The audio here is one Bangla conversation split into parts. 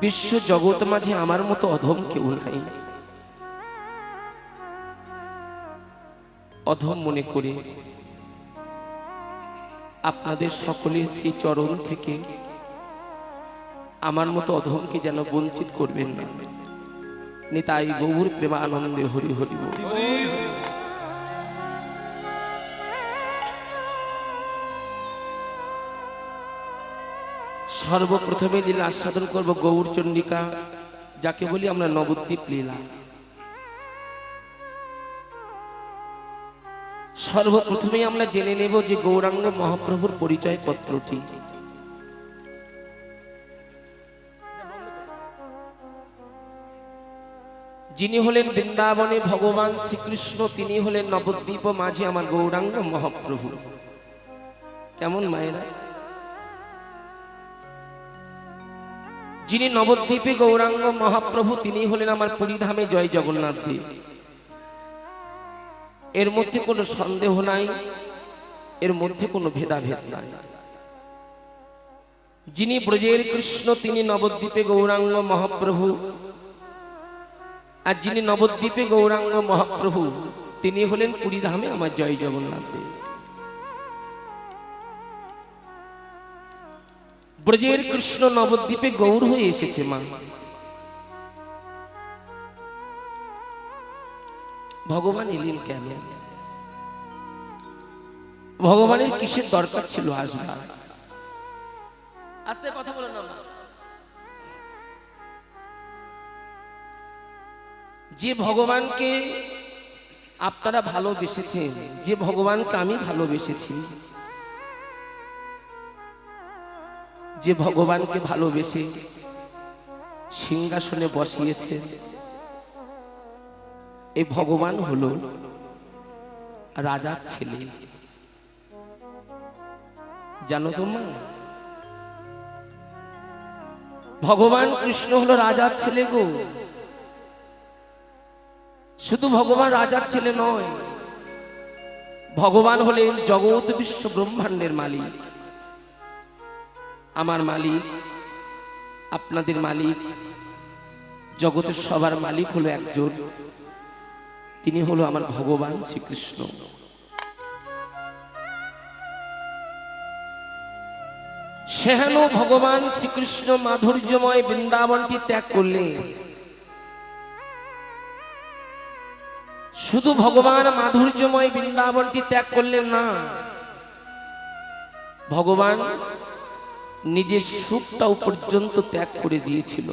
বিশ্ব জগৎ মাঝে আমার মতো অধম কেউ নাই। অধম মনে করে আপনাদের সকলের সেই চরণ থেকে আমার মতো অধমকে যেন বঞ্চিত করবেন না। নিতাই গৌর প্রেমানন্দে হরি হরি বল। সর্বপ্রথমে লীলা আস্বাদন করব গৌর চন্ডিকা, যাকে বলি আমরা নবদ্বীপ লীলা। সর্বপ্রথমে আমরা জেনে নেব যে গৌরাঙ্গ মহাপ্রভুর পরিচয় পত্রটি। যিনি হলেন বৃন্দাবনে ভগবান শ্রীকৃষ্ণ, তিনি হলেন নবদ্বীপ মাঝে আমার গৌরাঙ্গ মহাপ্রভু। কেমন মায়েরা? যিনি নবদ্বীপে গৌরাঙ্গ মহাপ্রভু, তিনি হলেন আমার পুরীধামে জয় জগন্নাথ দেব। এর মধ্যে কোনো সন্দেহ নাই, এর মধ্যে কোনো ভেদাভেদ নাই। যিনি ব্রজের কৃষ্ণ, তিনি নবদ্বীপে গৌরাঙ্গ মহাপ্রভু। আর যিনি নবদ্বীপে গৌরাঙ্গ মহাপ্রভু, তিনি হলেন পুরীধামে আমার জয় জগন্নাথ দেব। ব্রজের কৃষ্ণ নবদ্বীপে গৌর হয়ে এসেছে মা। ভগবান এলেন কেন? ভগবানের কিসের দরকার ছিল আসবার? আস্তে কথা বলেন না। যে ভগবানকে আপনারা ভালোবেসেছেন, যে ভগবানকে আমি ভালোবেসেছি, যে ভগবানকে ভালোবেসে সিংহাসনে বসিয়েছে, এই ভগবান হলো রাজার ছেলে। জানো তোমরা? ভগবান কৃষ্ণ হলো রাজার ছেলে গো। শুধু ভগবান রাজার ছেলে নয়, ভগবান হলেন জগৎ বিশ্ব ব্রহ্মাণ্ডের মালিক। আমার মালিক, আপনাদের মালিক, জগতের সবার মালিক হলো একজন, তিনি হলো আমার ভগবান শ্রীকৃষ্ণ। সেহেন ভগবান শ্রীকৃষ্ণ মাধুর্যময় বৃন্দাবনটি ত্যাগ করলেন। শুধু ভগবান মাধুর্যময় বৃন্দাবনটি ত্যাগ করলেন না, ভগবান নিজের সুখটাও পর্যন্ত ত্যাগ করে দিয়েছিল।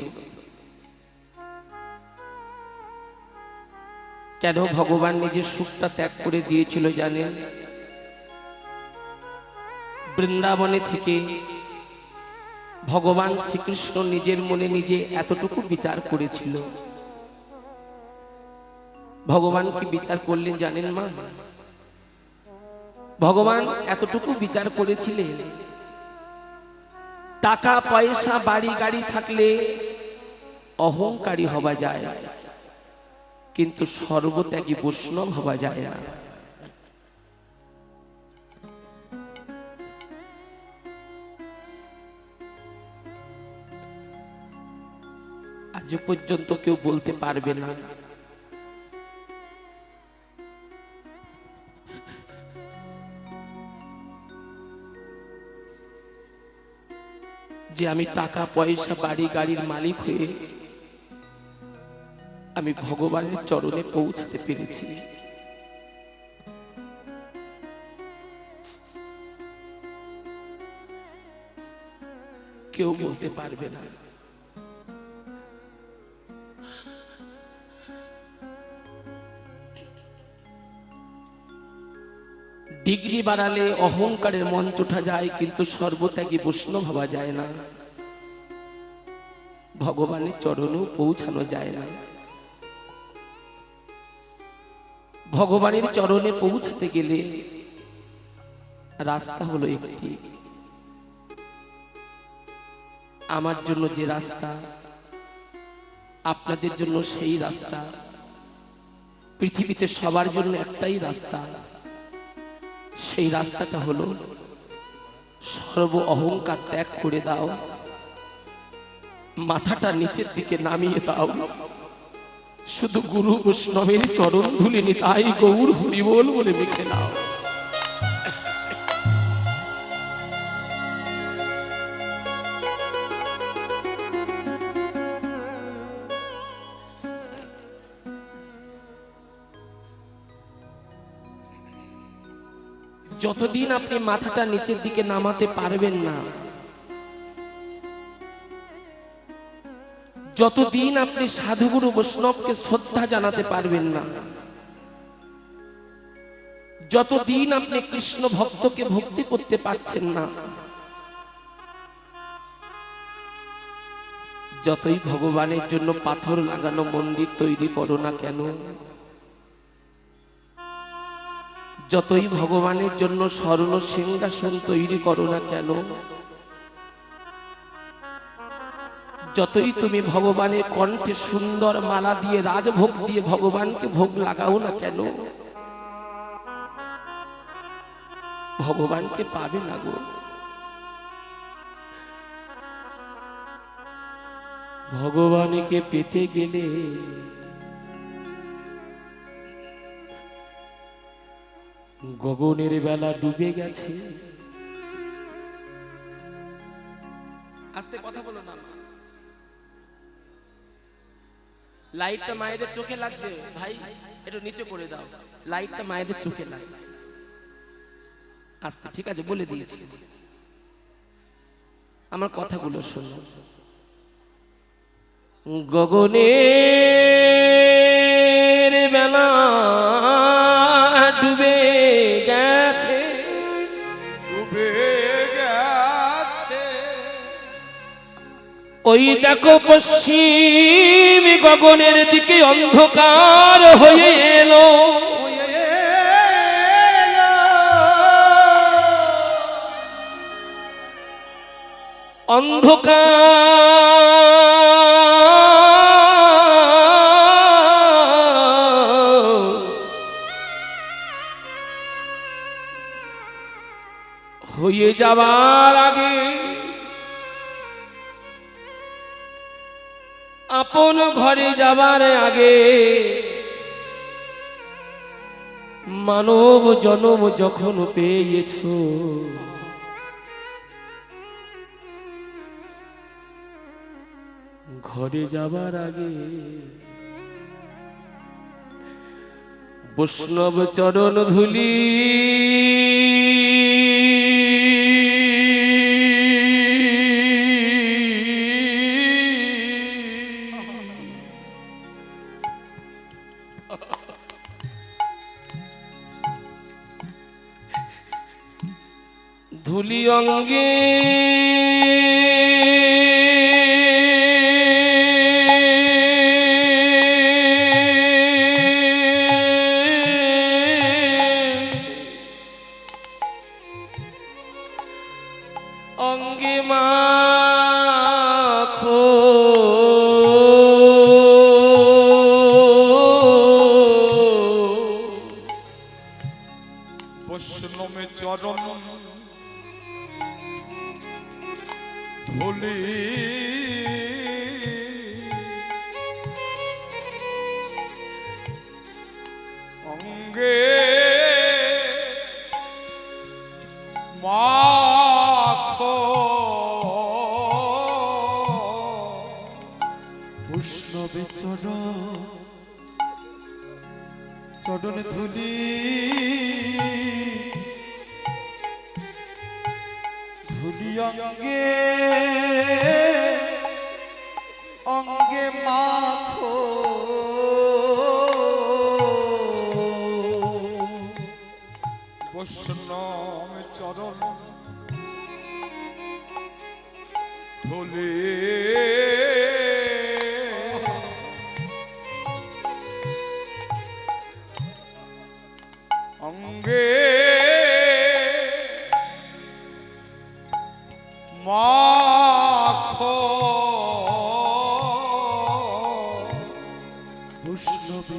কেন ভগবান নিজের সুখটা ত্যাগ করে দিয়েছিল জানেন? বৃন্দাবনে থেকে ভগবান শ্রীকৃষ্ণ নিজের মনে নিজে এতটুকু বিচার করেছিল। ভগবান কি বিচার করলেন জানেন মা? ভগবান এতটুকু বিচার করেছিলেন, টাকা পয়সা বাড়ি গাড়ি থাকলে অহংকারী হওয়া যায়, কিন্তু সর্বত্যাগী বৈষ্ণব হওয়া যায় না। আজ পর্যন্ত কেউ বলতে পারবে না যে আমি টাকা পয়সা বাড়ি গাড়ির মালিক হয়ে আমি ভগবানের চরণে পৌঁছাতে পেরেছি। কেউ বলতে পারবে না। ডিগ্রি বাড়ালে অহংকারের মঞ্চ ওঠা যায়, কিন্তু সর্বত্যাগী বৈষ্ণব হওয়া যায় না, ভগবানের চরণেও পৌঁছানো যায় না। ভগবানের চরণে পৌঁছাতে গেলে রাস্তা হলো একটি। আমার জন্য যে রাস্তা, আপনাদের জন্য সেই রাস্তা, পৃথিবীতে সবার জন্য একটাই রাস্তা। সেই রাস্তাটা হলো সর্ব অহংকার ত্যাগ করে দাও, মাথাটা নিচের দিকে নামিয়ে দাও, শুধু গুরু বৈষ্ণবের চরণ ধুলি নিতাই গৌর হরিবোল বলে মেখে নাও। যতদিন আপনি মাথাটা নিচের দিকে নামাতে পারবেন না, যতদিন আপনি সাধুগুরু বৈষ্ণবকে শ্রদ্ধা জানাতে পারবেন না, যতদিন আপনি কৃষ্ণ ভক্তকে ভক্তি করতে পারছেন না, যতই ভগবানের জন্য পাথর লাগানো মন্দির তৈরি করো না কেন, যতই ভগবানের জন্য স্বর্ণ সিংহাসন তৈরি করো না কেন, যতই তুমি ভগবানের কণ্ঠে সুন্দর মালা দিয়ে রাজভোগ দিয়ে ভগবানকে ভোগ লাগাও না কেন, ভগবানকে পাবে না গো। ভগবানকে পেতে গেলে গগনের বেলা ডুবে গেছে। আস্তে কথা বলো না, লাইটটা মায়েদের চোখে লাগছে ভাই, একটু নিচে করে দাও, লাইটটা মায়েদের চোখে লাগছে। আস্তে, ঠিক আছে বলে দিয়েছি, আমার কথাগুলো শোনো। গগনের বেলা ডুবে গেছে, ডুবে গেছে, ওই দেখো পশ্চিম গগনের দিকে অন্ধকার হয়ে এলো, অন্ধকার হয়ে যাবার আগে আপন ঘরে যাবার আগে মানব জন্ম যখন পেয়েছ, ঘরে যাবার আগে বৈষ্ণব চরণ ধুলি ধুলি অঙ্গে অঙ্গে মাখো, বৈষ্ণবে চরণ ধুলি অঙ্গে মাখো, বৈষ্ণবে চরণ ধুলি ধুলি অঙ্গে অঙ্গে মাখো, বৈষ্ণবে চরণ ধুলি অঙ্গে মাখো, বৈষ্ণবে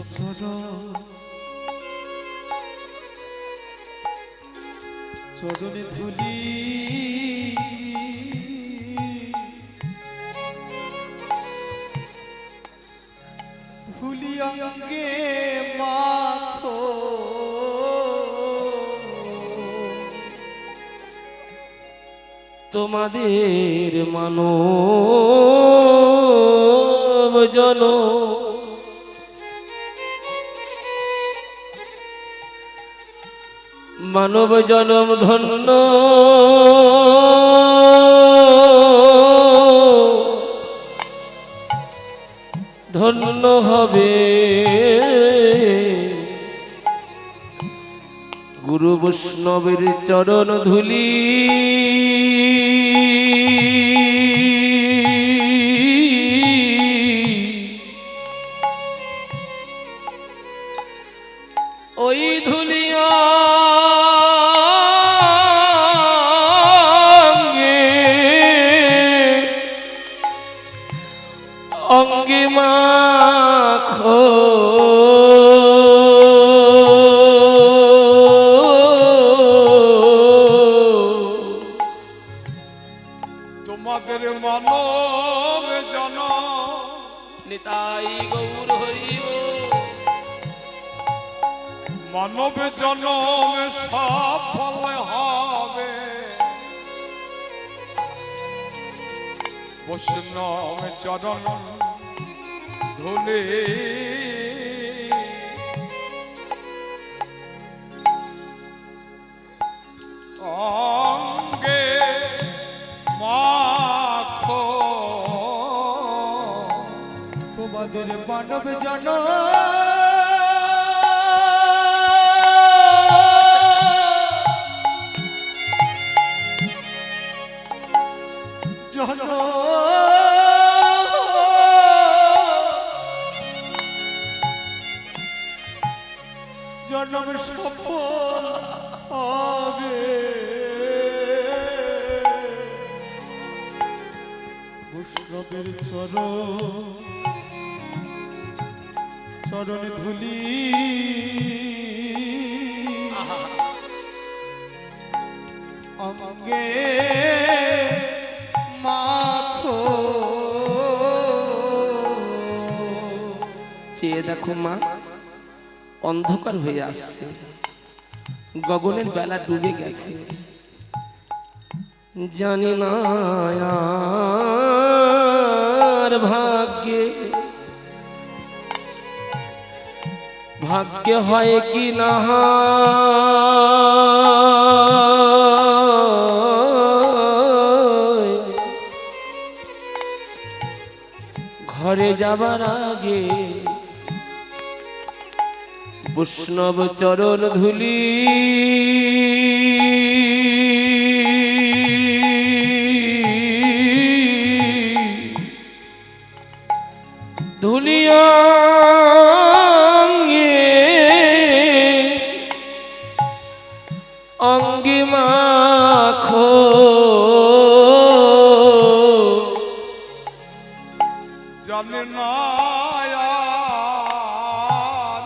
চরণে ধুলি ধুলি অঙ্গে মাখো তোমাদের মানব জনম ধন্য ধন্য হবে গুরু বৈষ্ণবের চরণ ধুলি ওই ধুলিয়া অঙ্গে মাখো তোমাদের মানব জন নিতাই গৌর হরিব মানব জনম সফল হবে বৈষ্ণব চরণ ধুলি অঙ্গে মাখো তোমাদের মানব জন জন জন্ম সফল হবে বৈষ্ণবের চরণে ধুলি অঙ্গে মাখো চেয়ে দেখো মা অন্ধকার হয়ে আসছে গগনের বেলা ডুবে গেছে জানি না আর ভাগ্যে হয় কি না হয়। ঘরে যাবার আগে বৈষ্ণব চরণ ধুলি ধুলিয়া অঙ্গে মাখো জানে না আর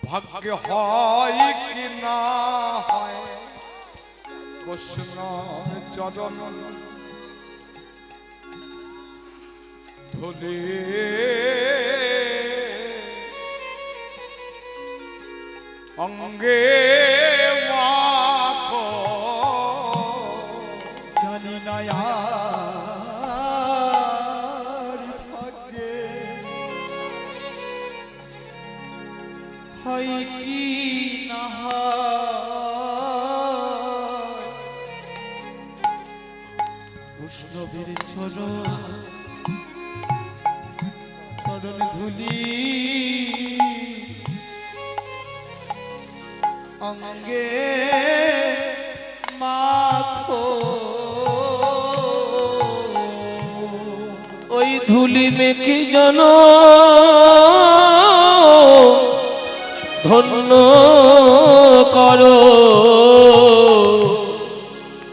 ভাগ্যে হয় কি না হয় বৈষ্ণব চরণ ধুলি অঙ্গে মাখো জানি না আর ভাগ্যে হয় কি না হয় বৈষ্ণবের চরণ ধুলি অঙ্গে মাখো ওই ধুলি মেখে জন ধন্য করো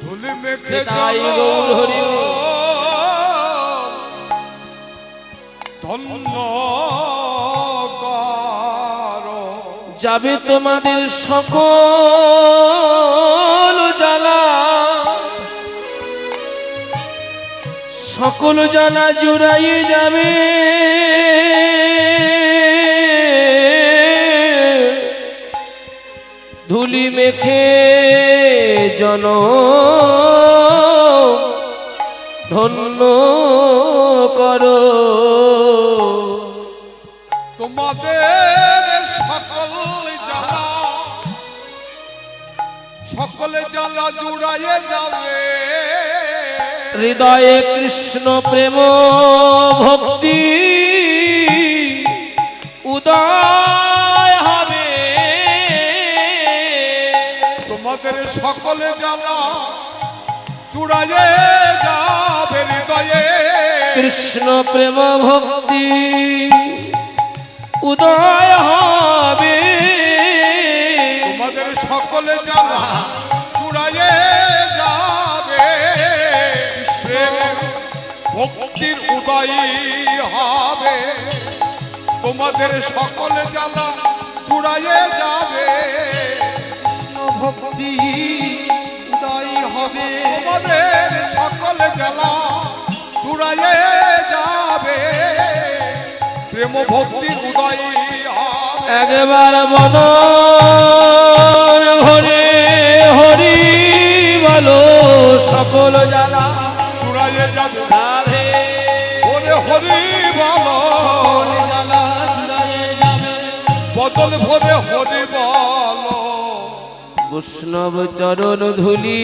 ধুলি মেখে নিতাই গৌর হরি ধন্য করো যাবে তোমাদের সকল জ্বালা সকল জানা জুড়াইয়ে যাবে ধুলি মেখে জন ধন্য করো তোমাদের সকলে জ্বালা জুড়াইয়ে যাবে হৃদয়ে কৃষ্ণ প্রেম ভক্তি উদয় হবে তোমাদের সকলে জ্বালা জুড়াইয়ে যাবে হৃদয়ে কৃষ্ণ প্রেম ভক্তি উদয় হবে তোমাদের সকলে জ্বালা জুড়াইয়ে যাবে প্রেম ভক্তির উদয় হবে তোমাদের সকলে জ্বালা জুড়াইয়ে যাবে ভক্তি উদয় হবে তোমাদের সকলে জ্বালা জুড়াইয়ে যাবে প্রেম ভক্তির উদয় হবে একবার বল হরে হরি বলো সকল জ্বালা জুড়াইয়ে যাবে রাধে ওরে হরি বলো বদল ভরে হরি বলো বৈষ্ণব চরণ ধুলি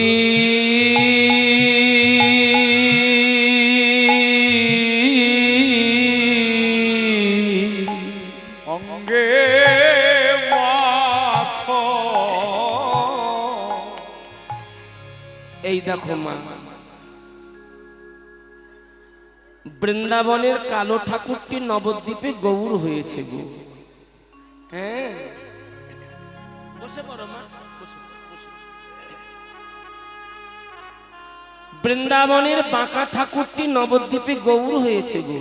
অঙ্গে মাখো এই দেখো মা বৃন্দাবনের কালো ঠাকুরটি নবদ্বীপে গৌর হয়েছে গো। হ্যাঁ বসে পড়ো মা, বসে পড়ো, বসে পড়ো। বৃন্দাবনের বাঁকা ঠাকুরটি নবদ্বীপে গৌর হয়েছে গো।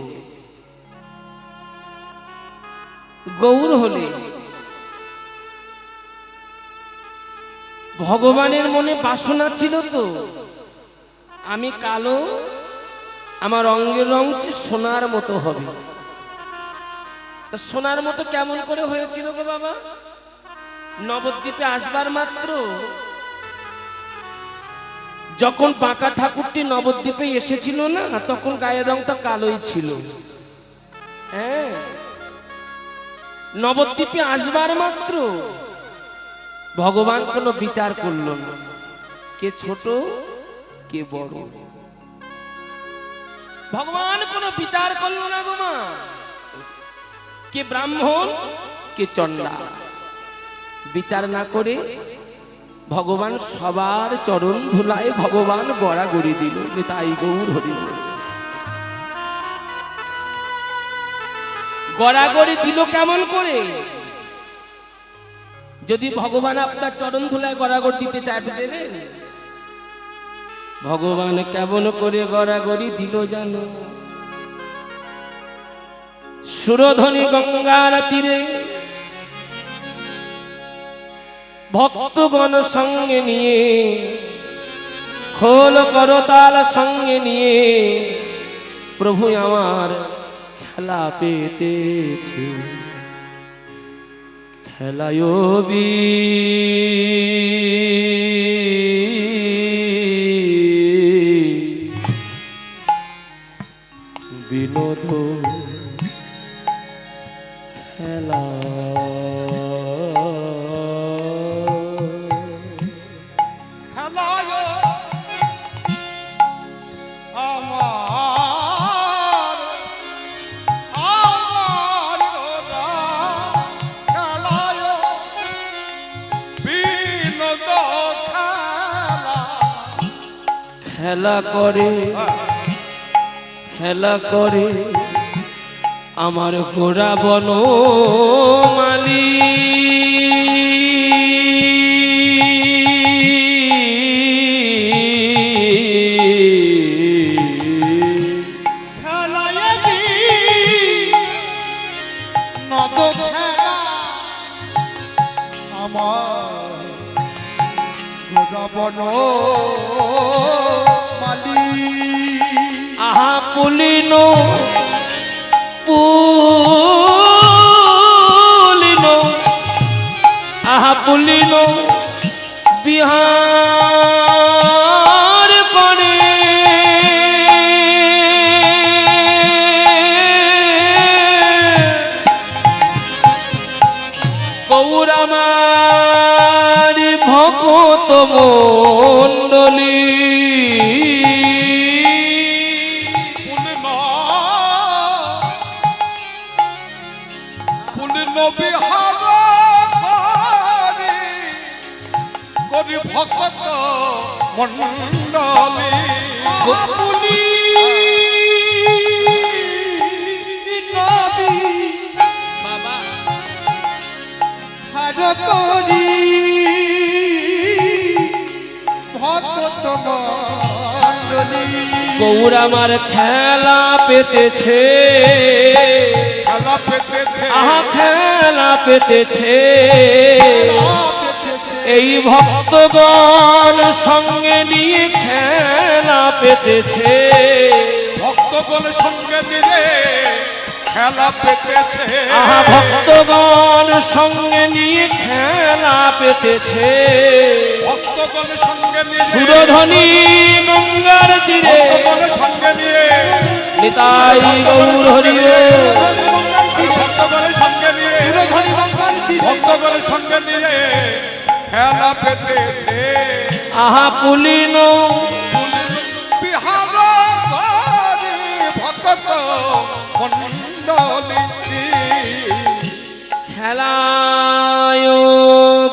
গৌর হলে ভগবানের মনে বাসনা ছিল তো আমি কালো, আমার অঙ্গের রংটি সোনার মতো হবে। তা সোনার মতো কেমন করে হয়েছিল গো বাবা? নবদ্বীপে আসবার মাত্র যখন বাঁকা ঠাকুরটি নবদ্বীপে এসেছিল না, তখন গায়ের রংটা কালোই ছিল। হ্যাঁ, নবদ্বীপে আসবার মাত্র ভগবান কোনো বিচার করল না, কে ছোট কে বড়। ভগবান কোনো বিচার করল না গো মা, কে ব্রাহ্মণ কে চণ্ডা, বিচার না করে ভগবান সবার চরণ ধুলায় ভগবান গড়াগড়ি দিল। তাই গৌর হরি বল। গড়াগড়ি দিল কেমন করে? যদি ভগবান আপনার চরণ ধুলায় গড়াগড়ি দিতে চায় দেবেন? ভগবান কেমন করে গড়াগড়ি দিল জানো? সুরধ্বনি গঙ্গার তীরে ভক্তগণ সঙ্গে নিয়ে, খোল করতাল সঙ্গে নিয়ে প্রভু আমার খেলা পেতেছে। খেলায় বিনোদ খেলা খেলায় আমার খেলায় বিনোদ খেলা করে, খেলা করে আমার গোড়া বনমালী। বন মালি আহা পুলিনো পুলিনো আহা পুলিনো বিহার করে গৌরামার ভকত মণ্ডলী বিহার করি ভক্ত মন্ডলী পুলি নবী বাবা হারতরি ভক্ত মণ্ডলী গৌরামার খেলা পেতেছে খেলা পেতেছে আহা খেলা পেতেছে এই ভক্তগণ সঙ্গে নিয়ে খেলা পেতেছে ভক্তগণ সঙ্গে নিয়ে খেলা পেতেছে আহা ভক্তগণ সঙ্গে নিয়ে খেলা পেতেছে ভক্তগণ সঙ্গে নিয়ে সুরধ্বনি গঙ্গার তীরে ভক্তগণ সঙ্গে নিয়ে নিতাই গৌর হরি বল। ভক্তগণের সঙ্গে নিয়ে ভক্তগণের সঙ্গে নিয়ে খেলা পেতেছে আহা পুলিনো বিহার করি ভক্ত মন্ডলী খেলায়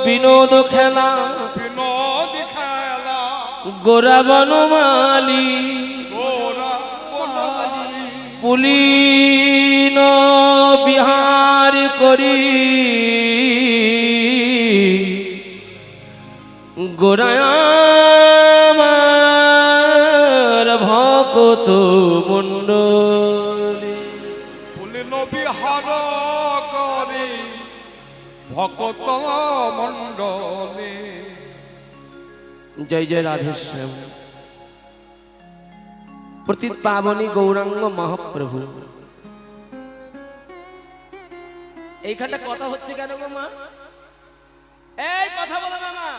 বিনোদ খেলা বিনোদী খেলা গোরা বনমালী গোরা বনমালী পুলিন বিহার করি গোরায়ামার ভকত মণ্ডলী পুলিন বিহার করি ভক্ত মন্ডলী জয় জয় রাধেশ্যাম প্রতি পাবনী গৌরাঙ্গ মহাপ্রভু। এইখানটা কথা হচ্ছে কেন গো মা? এই কথা বলো না মা।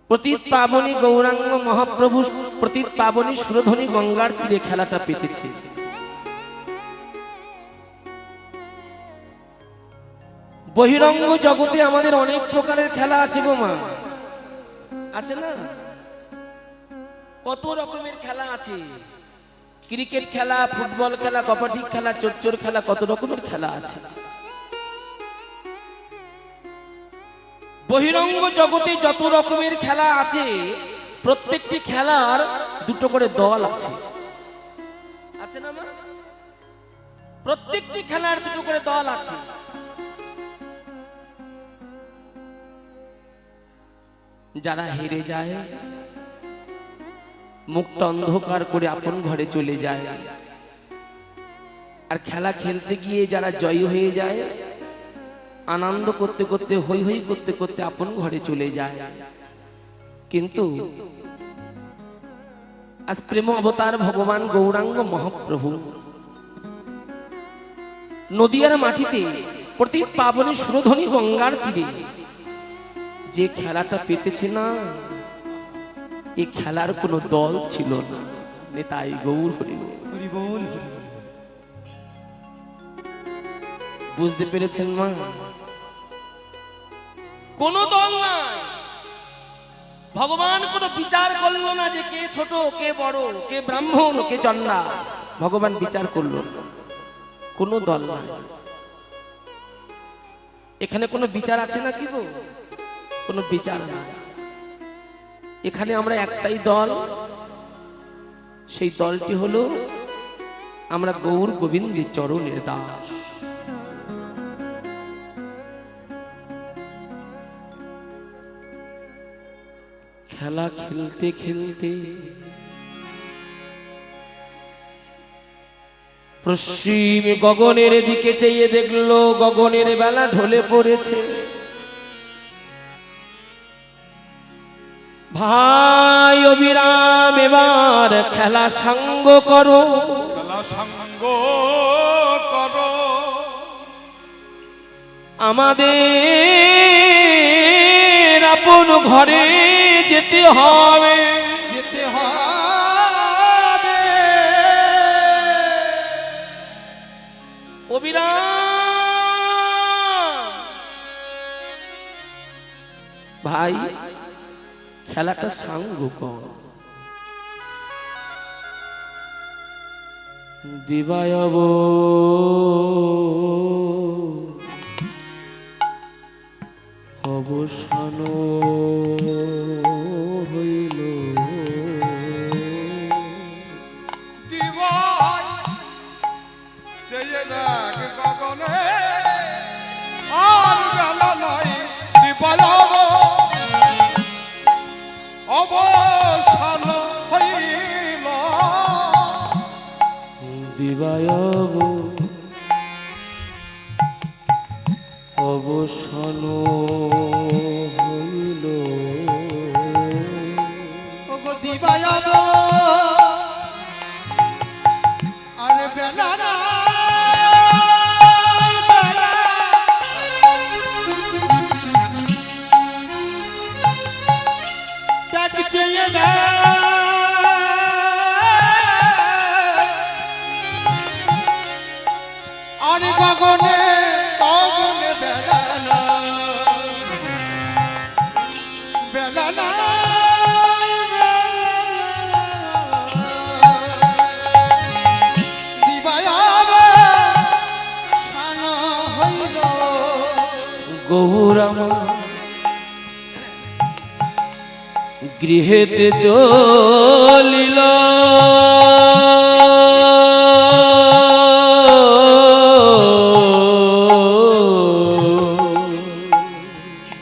প্রতীত পাবনী গৌরাঙ্গ মহাপ্রভু প্রতীত পাবনী সুরধ্বনি গঙ্গার তীরে খেলাটা পেতেছে। বহিরঙ্গ জগতে আমাদের অনেক প্রকারের খেলা আছে গো মা, আছে না? কত রকমের খেলা আছে, ক্রিকেট খেলা, ফুটবল খেলা, কবাডি খেলা, চোর খেলা, কত রকমের খেলা আছে। বহিরঙ্গ জগতে যত রকমের খেলা আছে প্রত্যেকটি খেলার দুটো করে দল আছে, আছে না মা? প্রত্যেকটি খেলার দুটো করে দল আছে। যারা হেরে যায় মুখটা অন্ধকার করে আপন ঘরে চলে যায়, আর খেলা খেলতে গিয়ে যারা জয়ী হয়ে যায় আনন্দ করতে করতে হই হই করতে করতে আপন ঘরে চলে যায়। কিন্তু আজ প্রেম অবতার ভগবান গৌরাঙ্গ মহাপ্রভু নদিয়ার মাটিতে প্রতীত পাবনী সুরধ্বনি গঙ্গার তীরে যে খেলাটা পেতেছে না, এই খেলার কোনো দল ছিল না। নেতাই গৌর হরি বল। বুঝতে পেরেছেন মা? কোন দল নাই। ভগবান কোনো বিচার করলো না যে কে ছোট কে বড়, কে ব্রাহ্মণ কে চন্ডা। ভগবান বিচার করলো না, কোনো দল নাই। এখানে কোনো বিচার আছে না কি গো? কোনো বিচার নাই। এখানে আমরা একটাই দল, সেই দলটি হলো আমরা গৌর গোবিন্দের চরণের দাস। খেলা খেলতে খেলতে পশ্চিম গগনের দিকে চেয়ে দেখলো গগনের বেলা ঢলে পড়েছে। ভাই অবিরাম এবার খেলা সাঙ্গ করো, খেলা সঙ্গ করো। আমাদের আপন ঘরে যেতে হবে, যেতে হবে। অবিরাম ভাই খেলাটা সাঙ্গ কর। দিবায়ব অবসান হইল, দিবাই চেয়ে দেখ গগনে, আর বেলা নাই দিবাই অবসান হইল। দিবায়ব অবসান হইল, ওগো দিবায়াব আরে বেলা নাই বেলা, ডাকছে না আরে গগনে গগনে বেলা নাই, বেলা নাই দিবায়াবে সানো হইল। গৌরামা গৃহেতে চলিল,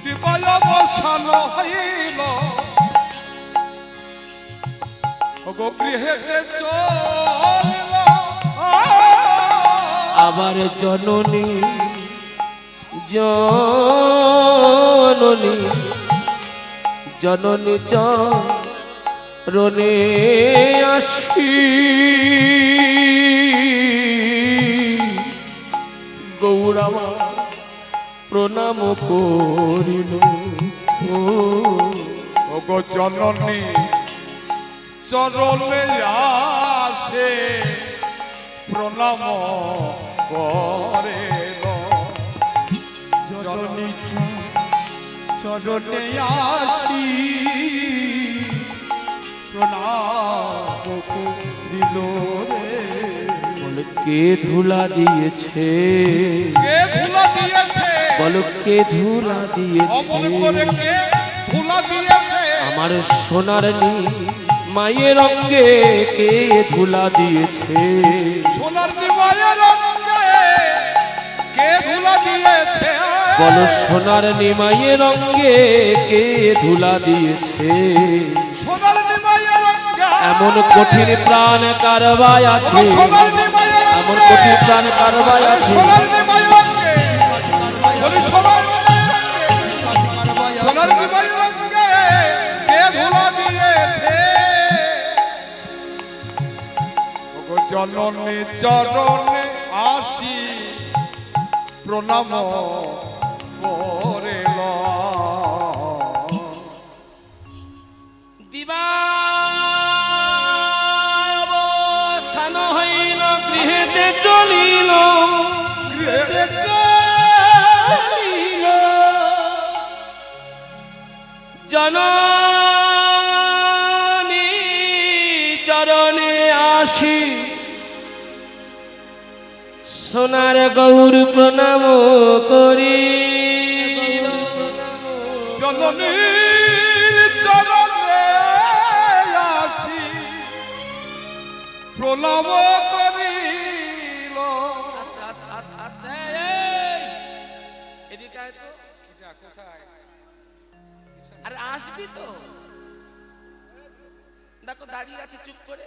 দিবাই অবসান হইল। ওগো গৃহেতে চলিল। আবার জননী জননী জননী চরণে আসি, গৌরামা প্রণাম করিল। ওগো জননী চরণে আসে প্রণাম করে। জননী চরণে আসি প্রণাম করিল রে। বল কে ধুলা দিয়েছে, কে ধুলা দিয়েছে, বল কে ধুলা অমন দিয়েছে, করে কে ধুলা দিয়েছে। আমার সোনার নি মায়ের অঙ্গে কে ধুলা দিয়েছে, সোনার দিবায়ের রঙে কে ধুলা দিয়েছে। বল সোনার নিমাইয়ের অঙ্গে কে ধুলা দিয়েছে, সোনার দিবায়ের রঙে এমন কঠিন প্রাণ কারবাই আছে, সোনার দিবায়ের এমন কঠিন প্রাণ কারবাই আছে, সোনার দিবায়ের রঙে বলি সোনার সোনার দিবায়ের রঙে কে ধুলা দিয়েছে। ওগো জননী চরণে আসি প্রণাম করিল। দিবা অবসান হইল, গৃহেতে চলিল, গৃহে চলিল জননী চরণে আসি, সোনার গৌর প্রণাম করি, জননীর চরণে আসি প্রণাম করিল। এদিকে আয় তো। আরে আসবি তো, দেখো দাঁড়িয়ে আছে চুপ করে।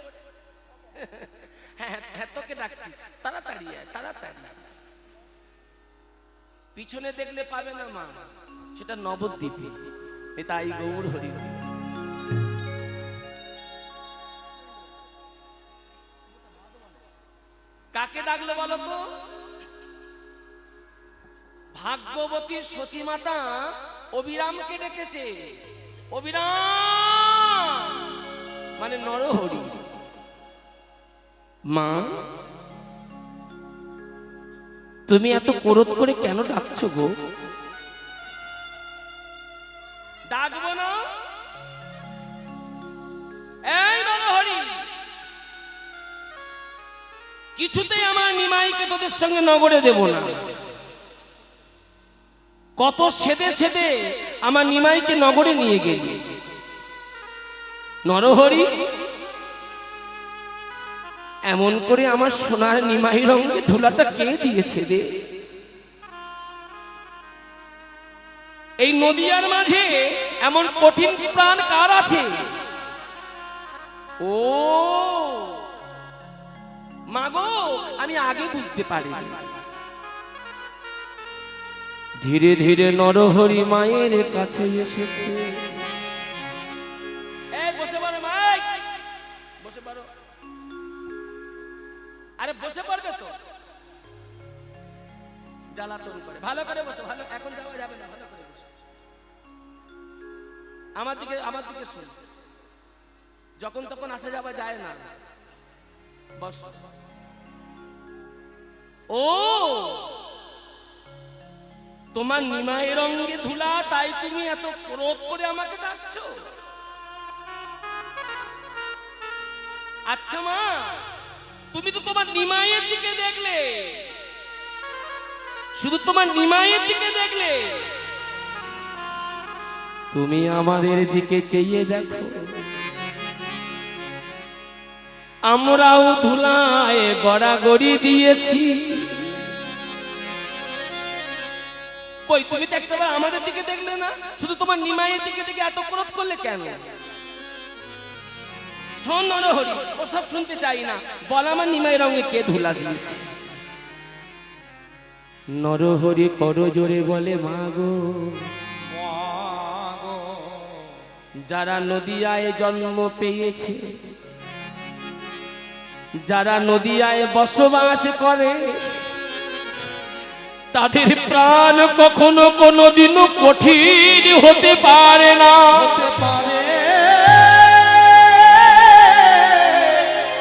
হ্যাঁ হ্যাঁ তোকে ডাকছি, তাড়াতাড়ি আয়, তাড়াতাড়ি। পিছনে দেখলে পাবে না মা, সেটা নবদ্বীপে। এ তাই গৌর হরি হরি। ডাকলে বলো তো? ভাগ্যবতী সচিমাতা অবিরামকে ডেকেছে। অবিরাম মানে নরহরি। মা, তুমি এত ক্রোধ করে কেন ডাকছো গো? ডাকবো না? এই নরহরি, কিছুতেই আমার নিমাইকে তোদের সঙ্গে নগরে দেব না। কত সেদে সেদে আমার নিমাইকে নগরে নিয়ে গেলি। নরহরি, এমন করে আমার সোনার নিমাই রঙে ধুলাটা কে দিয়েছে রে? এই নদিয়ার মাঝে এমন কঠিন প্রাণ কার আছে? ও মাগো, আমি আগে বুঝতে পারি। ধীরে ধীরে নরহরি মায়ের কাছে এসেছে। বসে পড়ো মাই, বসে পড়ো। আরে বসে পড়বে তো, জ্বালাতন করে। ভালো করে বসো, ভালো, এখন যাওয়া যাবে না, ভালো করে বসো। আমার দিকে শুন, যখন তখন আসা যাওয়া যায় না। বস। ও, তোমার নিমাইয়ের রঙে ধুলা, তাই তুমি এত ক্রোধ করে আমাকে ডাকছো? আচ্ছা মা, তুমি তো তোমার নিমাইয়ের দিকে দেখলে, শুধু তোমার নিমাইয়ের দিকে দেখলে, তুমি আমাদের দিকে চেয়ে দেখো। আমরাও ধুলায় গড়াগড়ি দিয়েছি। কই, তুমি তো একটাবার আমাদের দিকে দেখলে না, শুধু তোমার নিমাইয়ের দিকে দেখে এত ক্রোধ করলে কেন? শোন নরহরি, ওসব শুনতে চাই না, বল আমার নিমাই রঙে কে ধুলা দিয়েছে? নরহরি করো জোরে বলে, মা গো, যারা নদিয়ায় জন্ম পেয়েছে, যারা নদিয়ায় বসবাস করে, তাদের প্রাণ কখনো কোনোদিনও কঠিন হতে পারে না।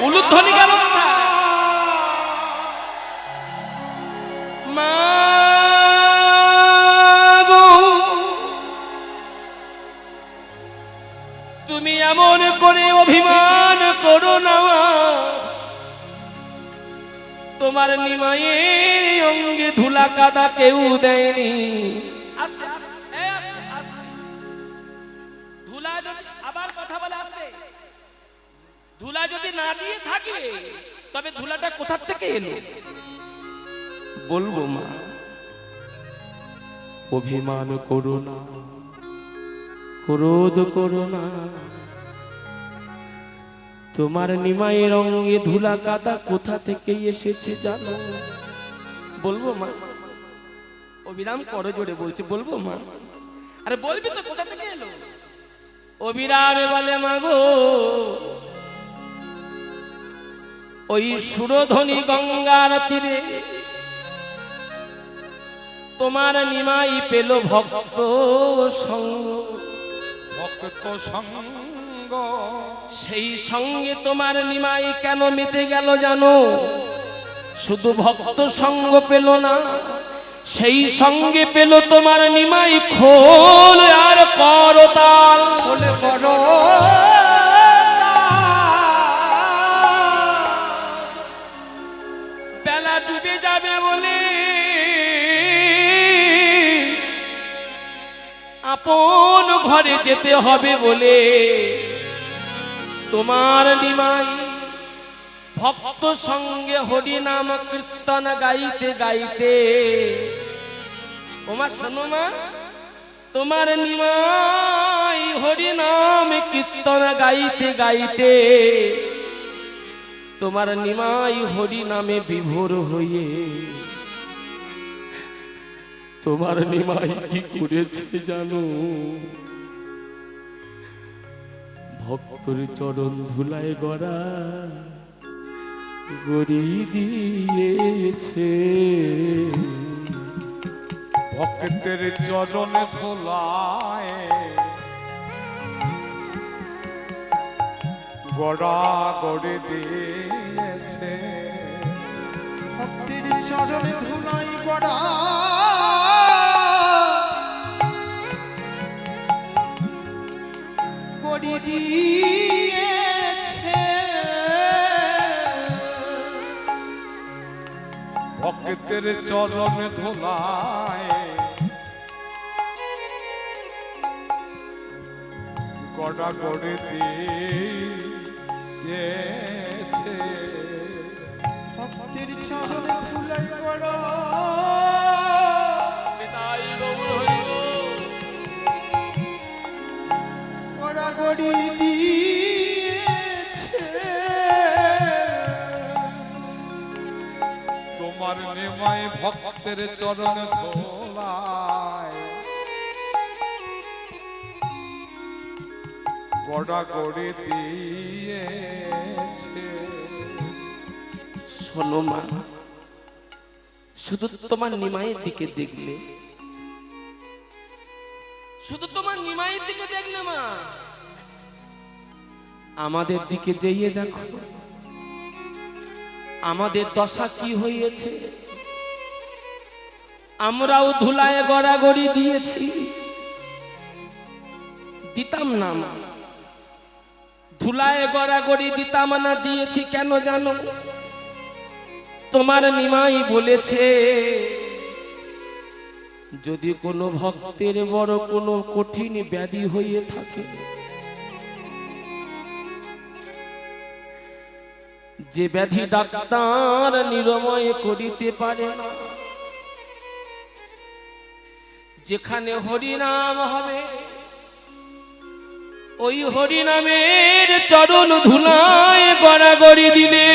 উলুধ্বনি গেল না মা গো, তুমি এমন করে অভিমান করো না। তোমার নিমাইয়ের অঙ্গে ধুলা কাদা কেউ দেয়নি। ধুলা যদি, আবার কথা বলে আসতে, ধুলা যদি না দিয়ে থাকবে, তবে ধুলাটা কোথা থেকে এলো? বলবো মা, অভিমান করো না, ক্রোধ করো না। তোমার নিমাইয়ের রঙে ধুলা কাদা কোথা থেকে এসেছে জানো? বলবো মা? অবিরাম করো জোরে বলছে, বলবো মা? আরে বলবি তো, কোথা থেকে এলো? অবিরাম বলে, মা গো, ওই সুরধ্বনি গঙ্গার তীরে তোমার নিমাই পেল ভক্ত সঙ্গ। ভক্ত সঙ্গ, সেই সঙ্গে তোমার নিমাই কেন মেতে গেল জানো? শুধু ভক্ত সঙ্গ পেল না, সেই সঙ্গে পেল তোমার নিমাই খোল আর করতাল। বেলা ডুবে যাবে বলে আপন ঘরে যেতে হবে বলে তোমার নিমাই ভক্ত সঙ্গে হরি নাম কীর্তন গাইতে গাইতে, ওমা শোনো মা, তোমার নিমাই হরি নাম কীর্তন গাইতে গাইতে, তোমার নিমাই হরি নামে বিভোর হয়ে, তোমার নিমাই কি করেছে জানো? ভক্তর চরণ ধুলায় গড়া গড়ি দিয়েছে। ভক্তের চরণে ধোলায় গড়া গড়ে দিয়েছে। ভক্তের চরণে ধুলাই গড়া গড়ি দিয়েছে। ভক্তের চরণে ধোলায় গড়া গড়ে দিয়েছে। ভক্তের চরণে ধুলাই গড়া গড়া গড়ি দিয়েছে। তোমার নিমাই ভক্তের চরণ ধোলায় গড়া গড়ে দিয়েছে। শোনো মা, শুধু তোমার নিমাইয়ের দিকে দেখলে, শুধু তোমার নিমাইয়ের দিকে দেখলে মা, আমাদের দিকে যেয়ে দেখো আমাদের দশা কি হয়েছে। আমরাও ধুলায় গড়াগড়ি দিয়েছি, দিতাম না মা। ধুলায় গড়াগড়ি দিতাম না, দিয়েছি কেন জানো? তোমার নিমাই বলেছে যদি কোনো ভক্তের বড় কোনো কঠিন ব্যাধি হয়ে থাকে, যে ব্যাধি ডাক্তার নিরাময় করিতে পারে না, যেখানে হরিনাম হবে ওই হরিনামের চরণ ধুলায় গড়াগড়ি দিলে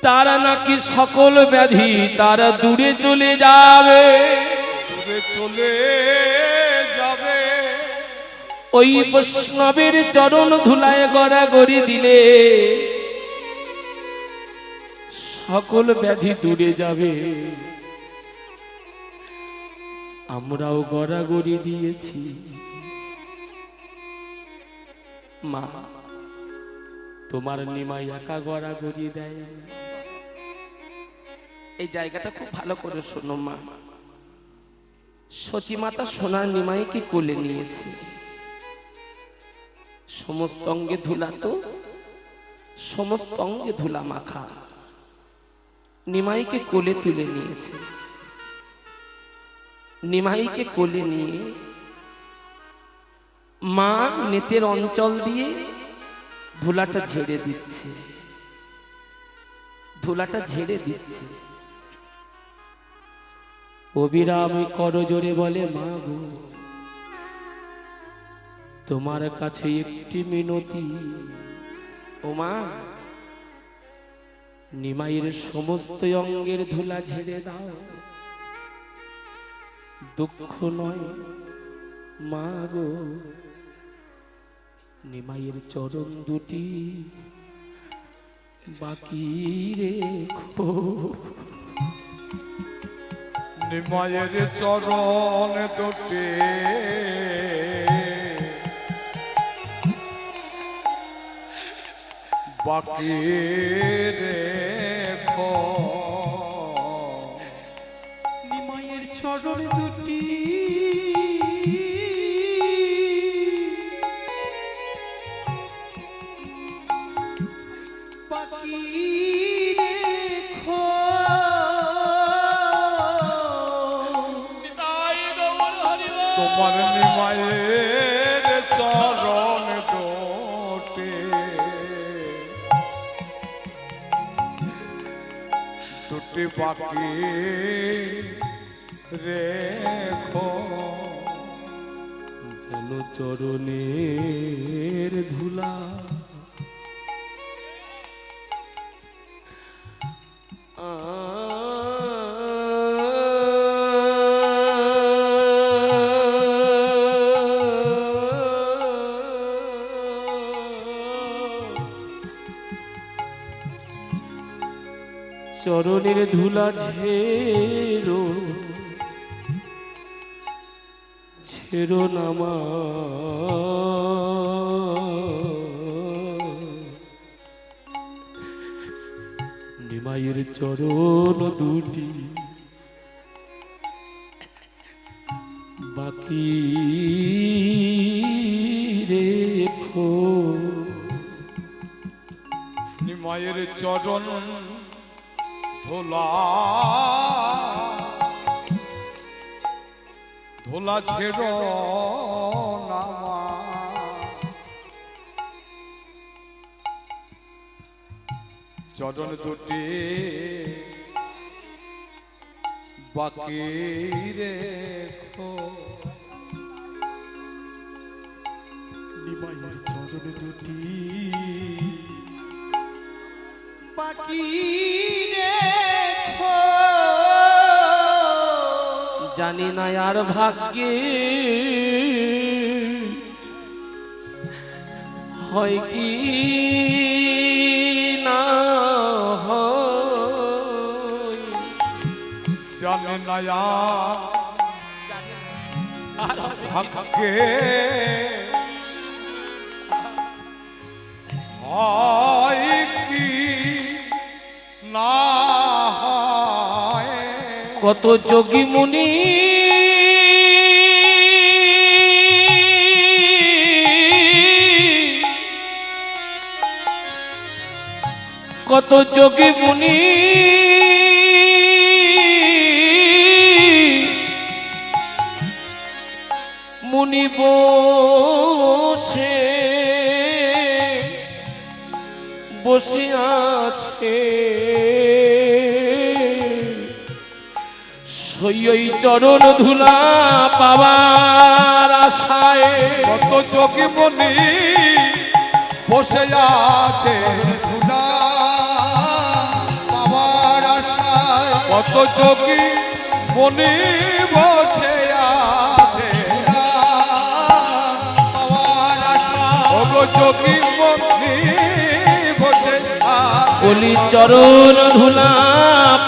তারা নাকি সকল ব্যাধি তারা দূরে চলে যাবে। দূরে চলে যাবে। ওই বৈষ্ণবের চরণ ধুলায় গড়াগড়ি দিলে সকল ব্যাধি দূরে যাবে। আমরাও গড়াগড়ি দিয়েছি মা, তোমার নিমাই একা গড়াগড়ি দেয়। এই জায়গাটা খুব ভালো করে শোনো মা। সচিমাতা সোনার নিমাইকে কোলে নিয়েছে, সমস্ত অঙ্গে ধুলা, তো সমস্ত অঙ্গে ধুলা মাখা, নিমাইকে কোলে তুলে নিয়েছে। নিমাইকে কোলে নিয়ে মা নেতের অঞ্চল দিয়ে ধুলাটা ঝেড়ে দিচ্ছে, ধুলাটা ঝেড়ে দিচ্ছে। অবিরাম করজোরে বলে মা গো, তোমার কাছে একটি মিনতি। ও মা, নিমাইয়ের সমস্ত অঙ্গের ধুলা ঝেড়ে দাও। দুঃখ নয় মা গো, নিমাইয়ের চরণ দুটি বাকি রেখো। নিমায়ের চরণ দুটি বাকি রেখো। নিমাইয়ের চরণ দুটি বাকি রেখো। তোমার নিমায়ের চরণ দুটি দুটি বাকি রেখো। যেন চরণের ধুলা চরণের ধুলা ঝেরো ছেড়ো নামা নিমাইয়ের চরণ দুটি বাকি রেখো মায়ের চরণ ধোলা ধোলা ছেড়ো নামা চরণ দুটি বাকি রেখো নিমাইয়ের চরণ দুটি বাকি রেখো জানি না আর ভাগ্যে হয় কি না হয় জানে নয়া ভাগ্যে হয় কি না হয় কত যোগী মুনি কত যোগী মুনি মুনি বসে বসে আছে সই চরণ ধুলা পাওয়ার আশায় কত যোগী মনি বসে আছে ধুলা পাওয়ার আশায় কত যোগী মনি বসে আছে পাওয়ার আশায় কত যোগী মনি বসে আছে বলি চরণ ধুলা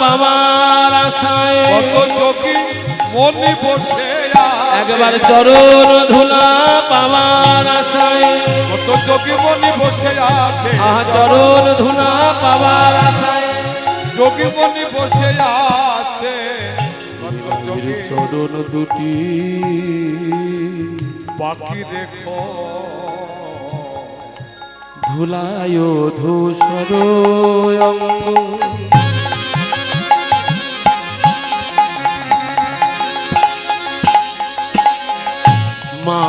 পাওয়ার আশায় কত যোগী মনি বসে আছে একবার চরণ ধুলা পাওয়ার আশায় কত যোগী মনি বসে আছে আহা চরণ ধুলা পাওয়ার আশায় যোগী মনি বসে আছে কত যোগী চরণ দুটি বাকি রেখো ধুলায় ধূসর অঙ্গ মা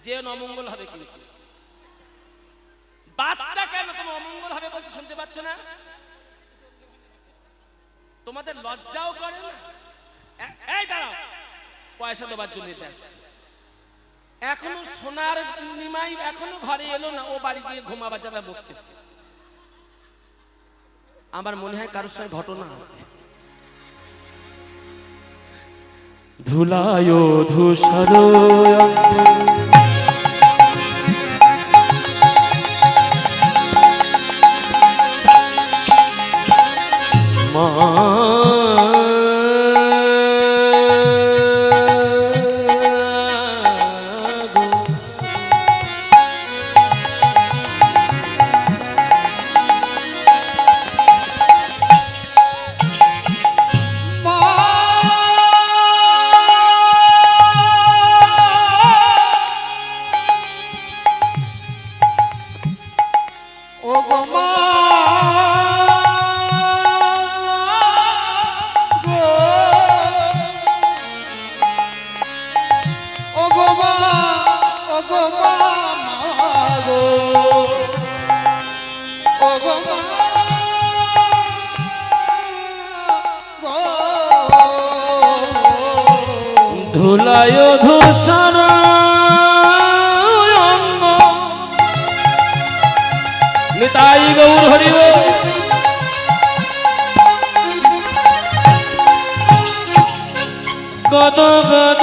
যে অমঙ্গল হবে কিন্তু বাচ্চা কেন তুমি অমঙ্গল হবে বলছো শুনতে পাচ্ছ না তোমাদের লজ্জাও করে না এই দাঁড়াও পয়সা দেবার জন্য এখনো সোনার নিমাই এখনো ঘরে এলো না ও বাড়ি গিয়ে ঘুমাবার যারা বকতেছে আমার মনে হয় কারোর সঙ্গে ঘটনা আছে ধুলায় ধূসর মা ও গো মা ধুলায় ধূসর অঙ্গ নিতাই গৌর হরি বল। গদ গদ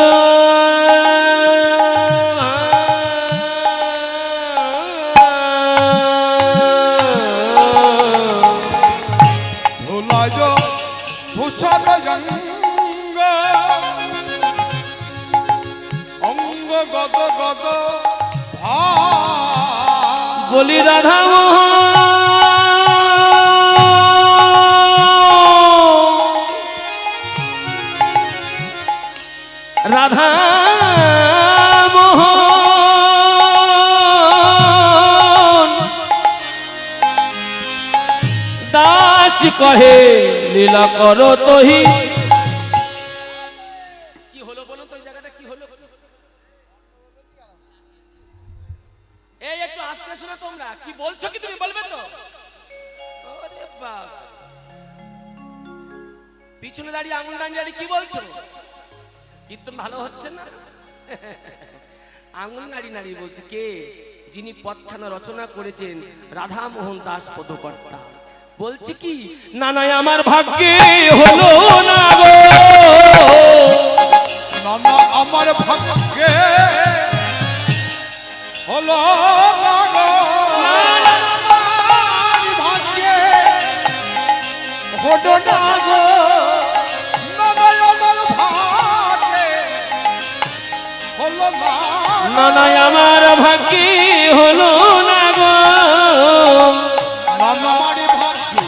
ধুলায় ধূসর অঙ্গ অঙ্গ গদ গদ বলি রাধা মোহন রাধা মোহন দাস কহে লীলা করো তোহি। কি হলো বলো তো, এই জায়গাটা কি হলো? এই একটু আস্তে শোনো, তোমরা কি বলছো কি তুমি বলবে তো? আরে বাবা, পিছনে দাঁড়িয়ে আঙুল দাঁড়িয়ে কি বলছো? কীর্তন ভালো হচ্ছে না? আঙুল নাড়ি নাড়ি বলছে কে? যিনি পদখানা রচনা করেছেন রাধা মোহন দাস পদকর্তা। বলছে কি না না আমার ভাগ্যে হলো না গো, না না আমার ভাগ্যে হলো না গো, ভাগ্যে হলো না গো, না না আমার ভাগ্যে হলো না, না না আমার ভাগ্যে হলো না গো, না না আমার ভাগ্যে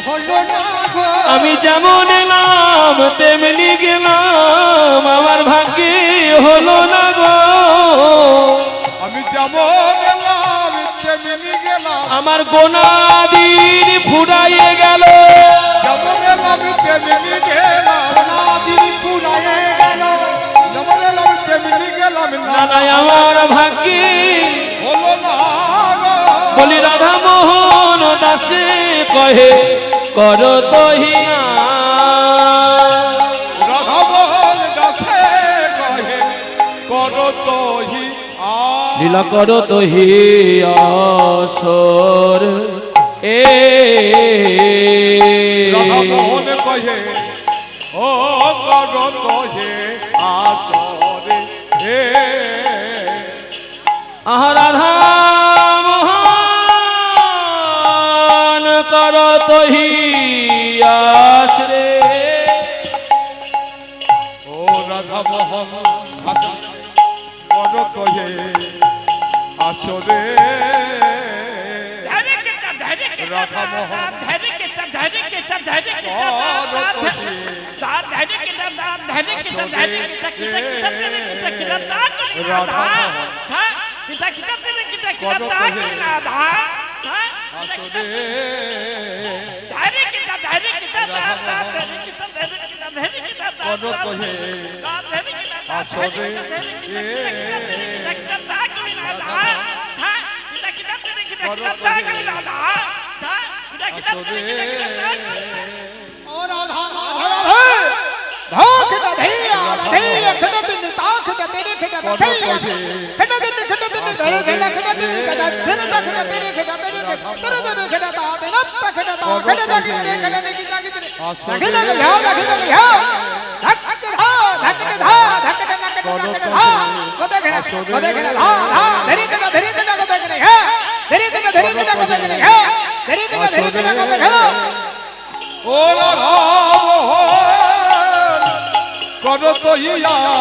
হলো না গো। আমি যেমন এলাম তেমনি গেলাম, আমার ভাগ্যে হলো না গো, আমি যেমন এলাম তেমনি গেলাম, আমার গোনাদিন ফুরাইয়ে গেল, যেমন এলাম তেমনি গেলাম, দিন পুরায়ে গেল, যেমন এলাম তেমনি গেলাম, না না আমার ভাগ্যে হলো না গো। বলি রাধা মোহন দাসে কহে কর তহিয়া, রাধা মোহন দাসে কহে করো তোহি লীলা কর তহিয়াসর এ রাধা মোহন কহে ও করো তোহে আসরে হে আহা রাধা মোহন কর তহিয়াস রে, ও রাধা মোহন করো তোহে আসরে রাধা মোহন ও রাধা মোহন করো তোহি আসরে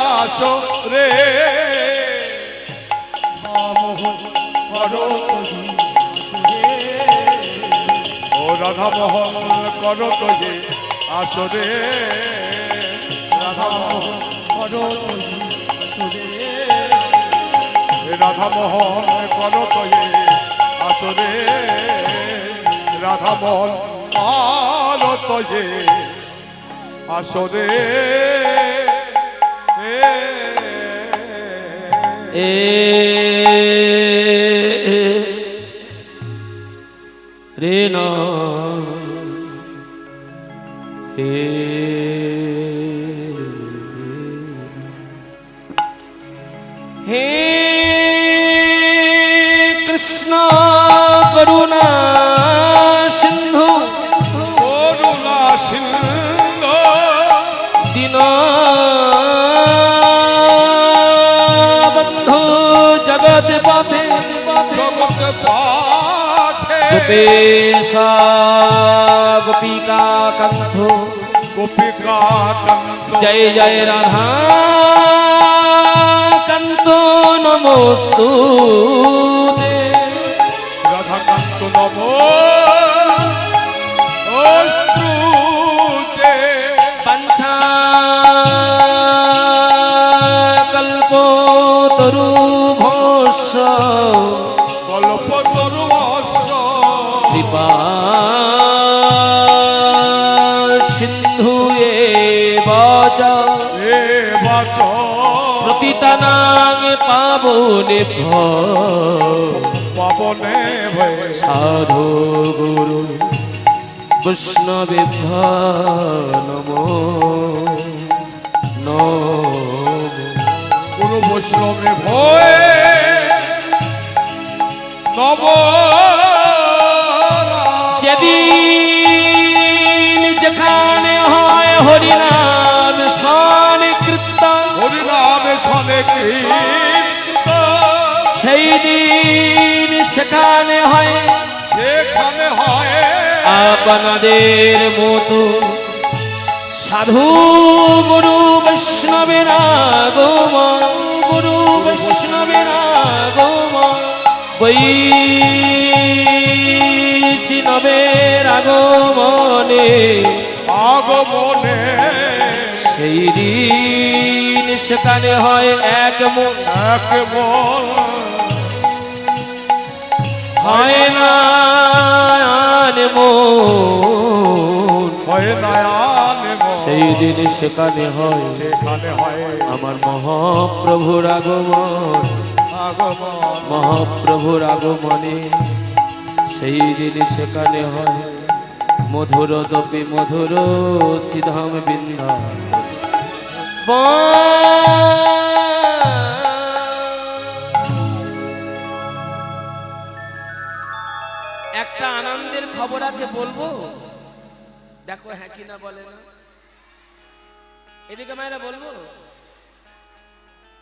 ও রাধা মোহন করো তোহি আসরে রাধা মোহন রাধা মোহন করো তোহি আসরে রাধা মোহন আলো তোহে আসরে এ রে না এ পাঠে গোপেশ গোপিকা কণ্ঠ গোপিকা কান্ত জয় জয় রাধা কান্ত নমস্তুতে রাধাকান্ত নম অস্তুতে পঞ্চা কল্পতরু ভস্য কল্পতরু অস্ত কৃপা সিন্ধু এব চ এ বাচ প্রতিতানাং পাবনেভ্য পাবনে ভয় সাধু গুরু বৈষ্ণবেভ্য নমো নমো গুরু বৈষ্ণবে ভয় নব যেদিন যেখানে হয় হরিনাম সংকীর্তন হরিনামে সনে কৃত সেই দিন সেখানে হয় সেখানে হয় আপনাদের মতো সাধু গুরু বৈষ্ণবের আগমন গুরু বৈষ্ণবের আগমন বৈষ্ণবের আগমনে আগমনে সেই দিন সেখানে হয় এক মন এক মন হয় না মন হয় নয়ন মন সেই দিন সেখানে হয় সেখানে হয় আমার মহাপ্রভুর আগমন আগমন মহাপ্রভুর আগমনে সেই দিন সেখানে হয় মধুর দপি মধুর সিধাম বৃন্দা একটা আনন্দের খবর আছে বলবো দেখো হ্যাঁ কিনা বলে না এদিকে মায়েরা বলবো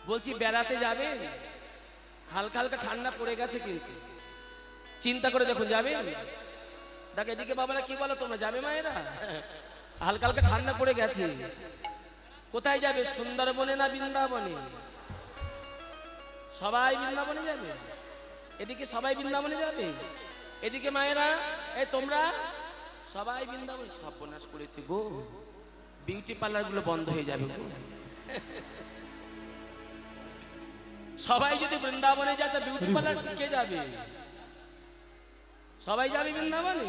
বলছি বেড়াতে যাবে হালকা হালকা ঠান্ডা পড়ে গেছে কিন্তু চিন্তা করে দেখুন যাবে দেখ এদিকে বাবারা কি বলো তোমরা যাবে মায়েরা হালকা হালকা ঠান্ডা পড়ে গেছে কোথায় যাবে সুন্দরবনে না বৃন্দাবনে সবাই বৃন্দাবনে যাবে এদিকে সবাই বৃন্দাবনে যাবে এদিকে মায়েরা এই তোমরা সবাই বৃন্দাবন সর্বনাশ করেছে গো বিউটি পার্লার গুলো বন্ধ হয়ে যাবে গো সবাই যদি বৃন্দাবনে যায় তো বিউটি পার্লার কে যাবে সবাই যাবে বৃন্দাবনে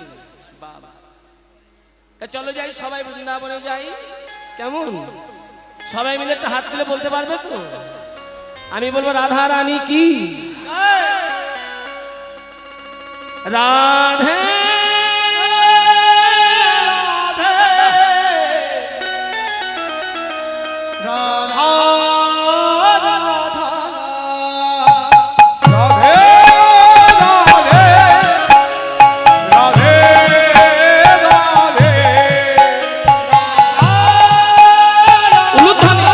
বাবা তা চলো যাই সবাই বৃন্দাবনে যাই কেমন সবাই মিলে একটা হাত তুলে বলতে পারবে তো আমি বলবো রাধা রানী কি রাধে রাধা রাধা রাধে রাধে রাধে রাধে উলুধ্বনি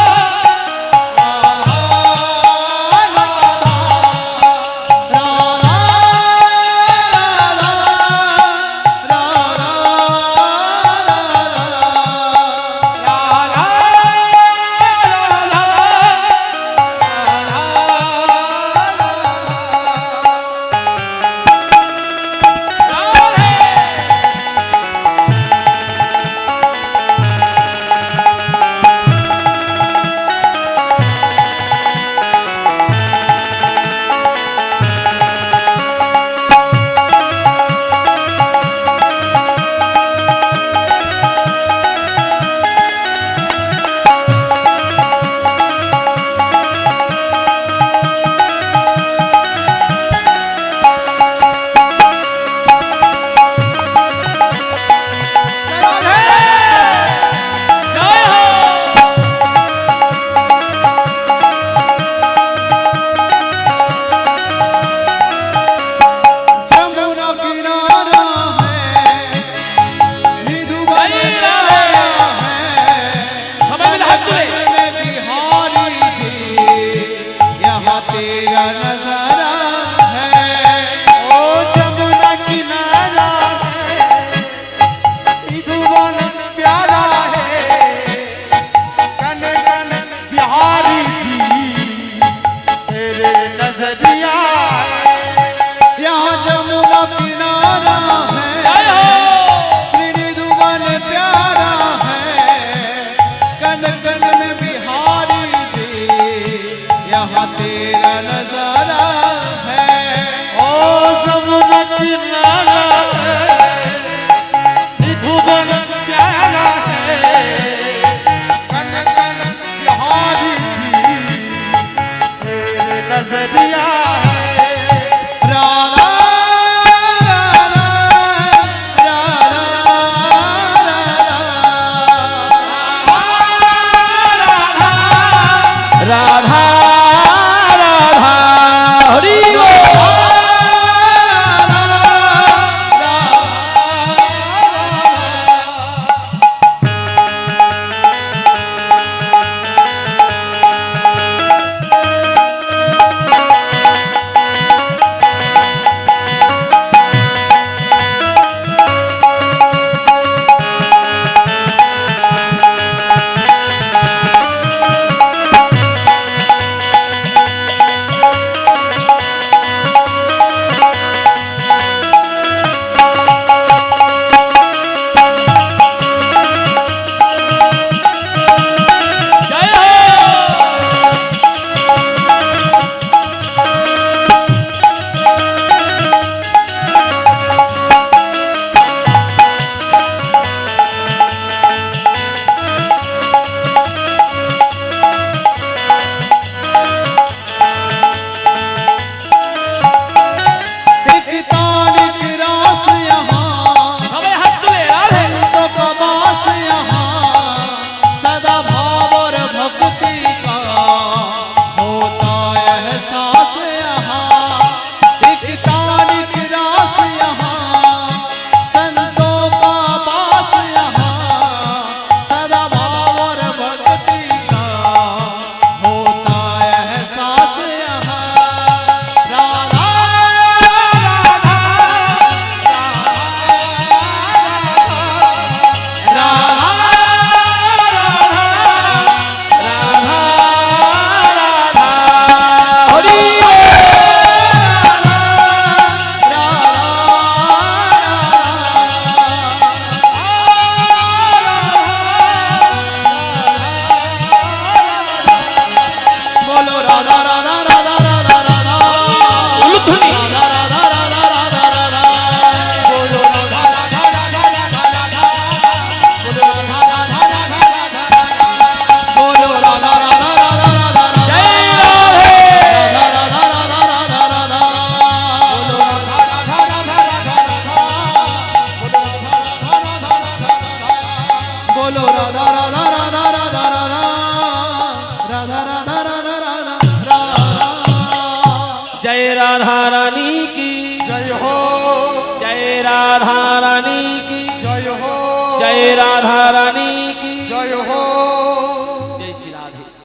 बोलो राधा राधा राधा राधा राधा राधा राधा राधा राधा राधा। जय राधा रानी की जय हो जय राधा रानी की जय हो जय राधा